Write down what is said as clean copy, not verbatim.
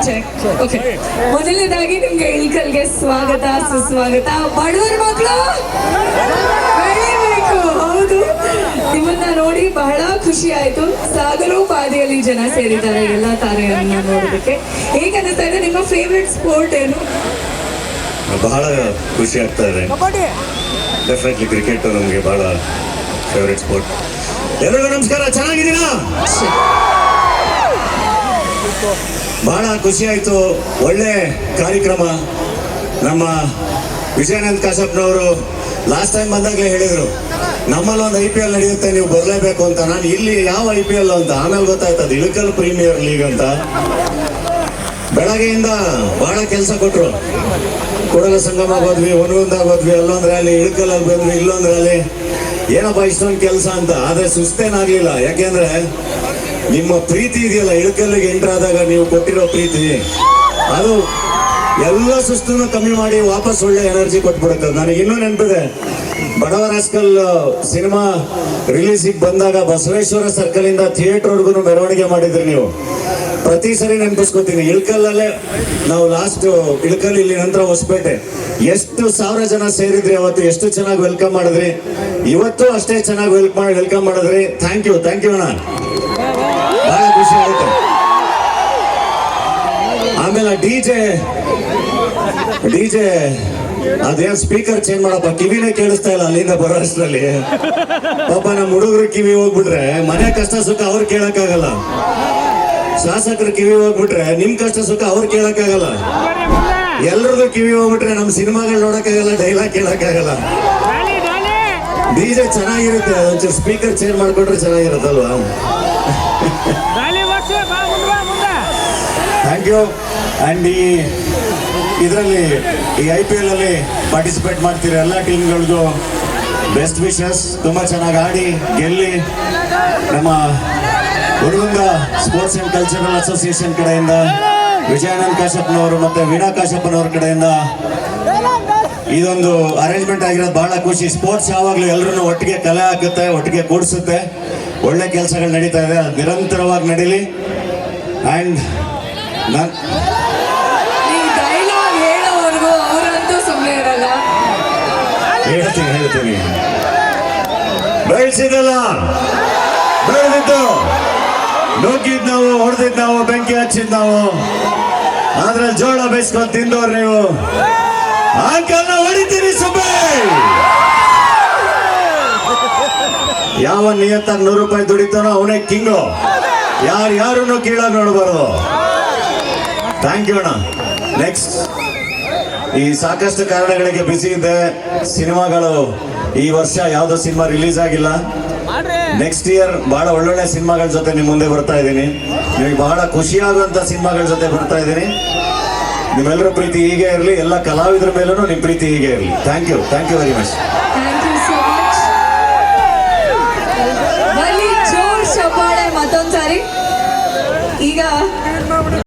Check. Okay, ಮೊದಲನೇದಾಗಿ ನಿಮ್ಗೆ ಇಳ್ಕಲ್ಗೆ ಸ್ವಾಗತ ಸುಸ್ವಾಗತ. ಬಡವರ ಮಕ್ಕಳು ಬೆಳಿಬೇಕು. ಹೌದು, ನಿಮ್ಮನ್ನ ನೋಡಿ ಬಹಳ ಖುಷಿ ಆಯ್ತು. ಸಾಗರೋ ಪಾದಿಯಲ್ಲಿ ಜನ ಸೇರಿದ್ದಾರೆ ಎಲ್ಲ ತಾರೆಯನ್ನ ನೋಡೋದಕ್ಕೆ. ಹೇಗೆ ಅನಿಸ್ತಾ ಇದೆ? ನಿಮ್ಮ ಫೇವ್ರೆಟ್ ಸ್ಪೋರ್ಟ್ ಏನು? ಬಹಳ ಖುಷಿ ಆಗ್ತಾ ಇದೆ. ಡೆಫಿನೆಟ್ಲಿ ಕ್ರಿಕೆಟ್ ನಮಗೆ ಬಹಳ ಫೇವ್ರೆಟ್ ಸ್ಪೋರ್ಟ್. ಎಲ್ಲರಿಗೂ ನಮಸ್ಕಾರ, ಚೆನ್ನಾಗಿದ್ದೀರಾ? ಬಹಳ ಖುಷಿ ಆಯ್ತು. ಒಳ್ಳೆ ಕಾರ್ಯಕ್ರಮ. ನಮ್ಮ ವಿಜಯಾನಂದ್ ಕಾಶಪ್ಪನವರು ಲಾಸ್ಟ್ ಟೈಮ್ ಬಂದಾಗಲೇ ಹೇಳಿದ್ರು, ನಮ್ಮಲ್ಲಿ ಒಂದು IPL ನಡೆಯುತ್ತೆ, ನೀವು ಬರಲೇಬೇಕು ಅಂತ. ನಾನು ಇಲ್ಲಿ ಯಾವ IPL ಅಂತ ಆಮೇಲೆ ಗೊತ್ತಾಯ್ತದ, ಇಳಕಲ್ ಪ್ರೀಮಿಯರ್ ಲೀಗ್ ಅಂತ. ಬೆಳಗ್ಗೆಯಿಂದ ಬಹಳ ಕೆಲಸ ಕೊಟ್ಟರು. ಕೂಡಲ ಸಂಗಮ ಹೋದ್ವಿ, ಹೊನಗುಂದಾಗ ಹೋದ್ವಿ, ಅಲ್ಲೊಂದು ರ್ಯಾಲಿ, ಇಳಕಲ್ಲಲ್ಲಿ ಬಂದ್ವಿ, ಇಲ್ಲೊಂದು ರ್ಯಾಲಿ. ಏನಪ್ಪ ಇಷ್ಟೊಂದು ಕೆಲಸ ಅಂತ. ಆದರೆ ಸುಸ್ತೇನಾಗಲಿಲ್ಲ. ಯಾಕೆಂದ್ರೆ ನಿಮ್ಮ ಪ್ರೀತಿ ಇದೆಯಲ್ಲ, ಇಳಕಲ್ಲಿಗೆ ಎಂಟರ್ ಆದಾಗ ನೀವು ಕೊಟ್ಟಿರೋ ಪ್ರೀತಿ, ಅದು ಎಲ್ಲ ಸುಸ್ತನ್ನು ಕಮ್ಮಿ ಮಾಡಿ ವಾಪಸ್ ಒಳ್ಳೆ ಎನರ್ಜಿ ಕೊಟ್ಬಿಡುತ್ತೆ. ನನಗೆ ಇನ್ನೂ ನೆನಪಿದೆ, ಬಡವ ರಾಸ್ಕಲ್ ಸಿನಿಮಾ ರಿಲೀಸಿಗೆ ಬಂದಾಗ ಬಸವೇಶ್ವರ ಸರ್ಕಲ್ ಇಂದ ಥಿಯೇಟರ್ವರೆಗೂ ಮೆರವಣಿಗೆ ಮಾಡಿದ್ರಿ ನೀವು. ಪ್ರತಿ ಸರಿ ನೆನಪಿಸ್ಕೊತೀನಿ. ಇಳಕಲ್ಲಲ್ಲೇ ನಾವು ಲಾಸ್ಟ್ ಇಳಕಲ್, ಇಲ್ಲಿ ನಂತರ ಹೊಸಪೇಟೆ, ಎಷ್ಟು ಸಾವಿರ ಜನ ಸೇರಿದ್ರಿ ಅವತ್ತು. ಎಷ್ಟು ಚೆನ್ನಾಗಿ ವೆಲ್ಕಮ್ ಮಾಡಿದ್ರಿ. ಇವತ್ತು ಅಷ್ಟೇ ಚೆನ್ನಾಗಿ ವೆಲ್ಕಮ್ ಮಾಡಿದ್ರಿ. ಥ್ಯಾಂಕ್ ಯು ಅಣ್ಣ, ಬಹಳ ಖುಷಿ ಆಯ್ತು. ಆಮೇಲೆ ಡಿಜೆ ಅದೇನ್ ಸ್ಪೀಕರ್ ಚೇಂಜ್ ಮಾಡಪ್ಪ, ಕಿವಿನೇ ಕೇಳಿಸ್ತಾ ಇಲ್ಲ ಅಲ್ಲಿಂದ ಬರೋ ಅಷ್ಟರಲ್ಲಿ. ಪಾಪ ನಮ್ಮ ಹುಡುಗರು ಕಿವಿ ಹೋಗ್ಬಿಟ್ರೆ ಮನೆ ಕಷ್ಟ ಸುಖ ಅವ್ರು ಕೇಳಕ್ಕಾಗಲ್ಲ. ಶಾಸಕರು ಕಿವಿ ಹೋಗ್ಬಿಟ್ರೆ ನಿಮ್ ಕಷ್ಟ ಸುಖ ಅವ್ರು ಕೇಳಕ್ಕಾಗಲ್ಲ. ಎಲ್ರದ್ದು ಕಿವಿ ಹೋಗ್ಬಿಟ್ರೆ ನಮ್ ಸಿನಿಮಾಗಳು ನೋಡಕ್ಕಾಗಲ್ಲ, ಡೈಲಾಗ್ ಕೇಳಕ್ಕಾಗಲ್ಲ. ಡಿಜೆ ಚೆನ್ನಾಗಿರುತ್ತೆ, ಒಂಚೂರು ಸ್ಪೀಕರ್ ಚೇಂಜ್ ಮಾಡ್ಕೊಂಡ್ರೆ ಚೆನ್ನಾಗಿರುತ್ತಲ್ವಾ? Thank you. ಅಂಡ್ ಇದರಲ್ಲಿ ಈ IPL ಅಲ್ಲಿ ಪಾರ್ಟಿಸಿಪೇಟ್ ಮಾಡ್ತಿರೋ ಎಲ್ಲ ಟೀಮ್ಗಳಿಗೂ ಬೆಸ್ಟ್ ವಿಶಸ್. ತುಂಬ ಚೆನ್ನಾಗಿ ಆಡಿ ಗೆಲ್ಲಿ. ನಮ್ಮ ಹುಡುಗಂಗ ಸ್ಪೋರ್ಟ್ಸ್ ಅಂಡ್ ಕಲ್ಚರಲ್ ಅಸೋಸಿಯೇಷನ್ ಕಡೆಯಿಂದ, ವಿಜಯಾನಂದ್ ಕಾಶಪ್ಪನವರು ಮತ್ತೆ ವೀಣಾ ಕಾಶಪ್ಪನವ್ರ ಕಡೆಯಿಂದ ಇದೊಂದು ಅರೇಂಜ್ಮೆಂಟ್ ಆಗಿರೋದು ಬಹಳ ಖುಷಿ. ಸ್ಪೋರ್ಟ್ಸ್ ಯಾವಾಗಲೂ ಎಲ್ಲರೂ ಒಟ್ಟಿಗೆ ಕಲೆ ಹಾಕುತ್ತೆ, ಒಟ್ಟಿಗೆ ಕೂಡಿಸುತ್ತೆ. ಒಳ್ಳೆ ಕೆಲಸಗಳು ನಡೀತಾ ಇದೆ, ಅದು ನಿರಂತರವಾಗಿ ನಡೀಲಿ. ಆ್ಯಂಡ್ ಹೇಳ್ತೀನಿ, ಬೆಳೆಸಿದಲ್ಲ, ಬೆಳೆದಿದ್ದು, ನುಗ್ಗಿದ್ ನಾವು, ಹೊಡೆದಿದ್ ನಾವು, ಬೆಂಕಿ ಹಚ್ಚಿದ್ ನಾವು, ಅದ್ರಲ್ಲಿ ಜೋಳ ಬೇಯಿಸ್ಕೊಂಡು ತಿಂದವ್ರು ನೀವು. ಅಂಕಲ್ನ ಹೊಡಿತೀರಿ ಸುಬ್ಬೇ. ಯಾವ ನಿಯತ್ತಾಗಿ 100 ರೂಪಾಯಿ ದುಡಿತಾನೋ ಅವನೇ ಕಿಂಗು. ಯಾರನ್ನು ಕೀಳಾಗಿ ನೋಡಬಾರ್ದು. ಥ್ಯಾಂಕ್ ಯು ಅಣ್ಣ. ನೆಕ್ಸ್ಟ್, ಈ ಸಾಕಷ್ಟು ಕಾರಣಗಳಿಗೆ ಬಿಸಿ ಇದೆ. ಸಿನಿಮಾಗಳು ಈ ವರ್ಷ ಯಾವುದೋ ಸಿನಿಮಾ ರಿಲೀಸ್ ಆಗಿಲ್ಲ. ನೆಕ್ಸ್ಟ್ ಇಯರ್ ಬಹಳ ಒಳ್ಳೊಳ್ಳೆ ಸಿನಿಮಾಗಳ ಜೊತೆ ನಿಮ್ಮ ಮುಂದೆ ಬರ್ತಾ ಇದ್ದೀನಿ. ನಿಮಗೆ ಬಹಳ ಖುಷಿಯಾಗುವಂತ ಸಿನಿಮಾಗಳ ಜೊತೆ ಬರ್ತಾ ಇದ್ದೀನಿ. ನಿಮ್ಮೆಲ್ಲರ ಪ್ರೀತಿ ಹೀಗೆ ಇರಲಿ. ಎಲ್ಲ ಕಲಾವಿದರ ಮೇಲೂ ನಿಮ್ಮ ಪ್ರೀತಿ ಹೀಗೆ ಇರಲಿ. Thank you very much. ಮತ್ತೊಂದ್ಸಾರಿ ಈಗ